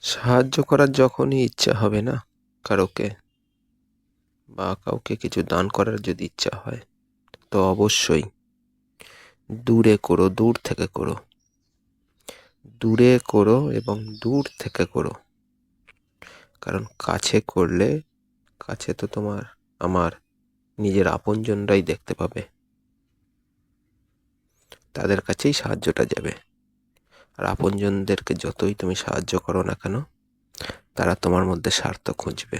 সাহায্য করার যখনই ইচ্ছা হবে না কারোকে, বা কাউকে কিছু দান করার যদি ইচ্ছা হয়, তো অবশ্যই দূরে করো, দূর থেকে করো। দূরে করো এবং দূর থেকে করো। কারণ কাছে করলে, কাছে তো তোমার আমার নিজের আপনজনরাই দেখতে পাবে, তাদের কাছেই সাহায্যটা যাবে। আর আপনজনদেরকে যতই তুমি সাহায্য করো না কেন, তারা তোমার মধ্যে স্বার্থ খুঁজবে।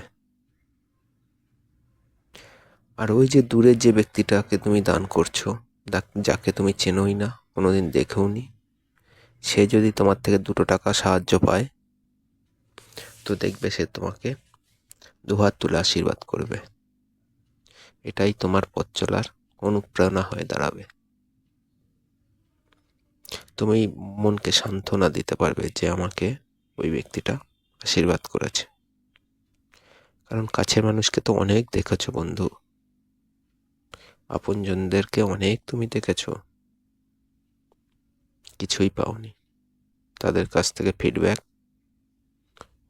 আর ওই যে দূরের যে ব্যক্তিটাকে তুমি দান করছো, যাকে তুমি চেনোই না, কোনোদিন দেখেওনি, সে যদি তোমার থেকে 2 টাকা সাহায্য পায়, তো দেখবে সে তোমাকে দুহাত তুলে আশীর্বাদ করবে। এটাই তোমার পথ চলার অনুপ্রেরণা হয়ে দাঁড়াবে। তুমি মনকে সান্ত্বনা দিতে পারবে যে আমাকে ওই ব্যক্তিটা আশীর্বাদ করেছে। কারণ কাছের মানুষকে তো অনেক দেখেছো বন্ধু, আপনজনদেরকে অনেক তুমি দেখেছো, কিছুই পাওনি। তাদের কাছ থেকে ফিডব্যাক,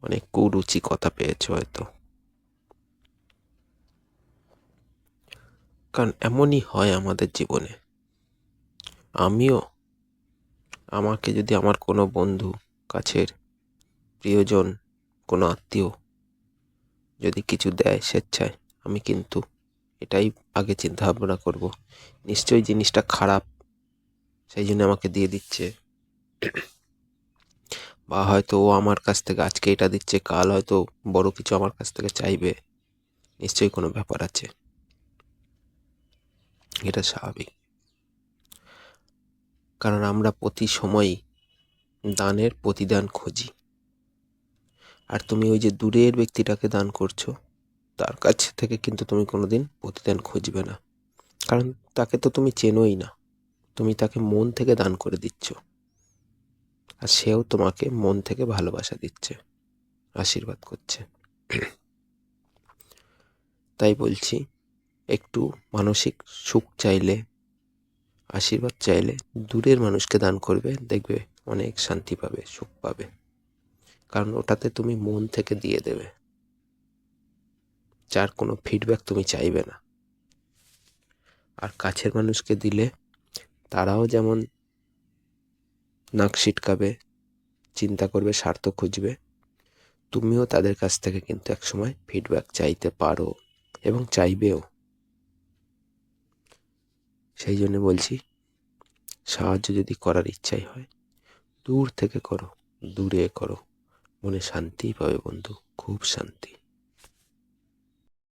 অনেক কুরুচি কথা পেয়েছো হয়তো। কারণ এমনই হয় আমাদের জীবনে। আমিও, আমাকে যদি আমার কোনো বন্ধু, কাছের প্রিয়জন, কোনো আত্মীয় যদি কিছু দেয় স্বেচ্ছায়, আমি কিন্তু এটাই আগে চিন্তা ভাবনা করব, নিশ্চয়ই জিনিসটা খারাপ, সেই জন্য আমাকে দিয়ে দিচ্ছে। বা হয়তো ও আমার কাছ থেকে আজকে এটা দিচ্ছে, কাল হয়তো বড় কিছু আমার কাছ থেকে চাইবে, নিশ্চয়ই কোনো ব্যাপার আছে। এটা স্বাভাবিক। কারণ আমরা প্রতি সময়ই দানের প্রতিদান খুঁজি। আর তুমি ওই যে দূরের ব্যক্তিটাকে দান করছো, তার কাছ থেকে কিন্তু তুমি কোনোদিন প্রতিদান খুঁজবে না। কারণ তাকে তো তুমি চেনোই না, তুমি তাকে মন থেকে দান করে দিচ্ছ। আর সেও তোমাকে মন থেকে ভালোবাসা দিচ্ছে, আশীর্বাদ করছে। তাই বলছি, একটু মানসিক সুখ চাইলে, আশীর্বাদ চাইলে দূরের মানুষকে দান করবে, দেখবে অনেক শান্তি পাবে, সুখ পাবে। কারণ ওটাতে তুমি মন থেকে দিয়ে দেবে, যার কোনো ফিডব্যাক তুমি চাইবে না। আর কাছের মানুষকে দিলে তারাও যেমন নাক সিটকাবে, চিন্তা করবে, স্বার্থ খুঁজবে, তুমিও তাদের কাছ থেকে কিন্তু একসময় ফিডব্যাক চাইতে পারো এবং চাইবেও। সেই জন্য বলছি, সাহায্য যদি করার ইচ্ছাই হয়, দূর থেকে করো, দূরে করো, মনে শান্তিই পাবে বন্ধু, খুব শান্তি।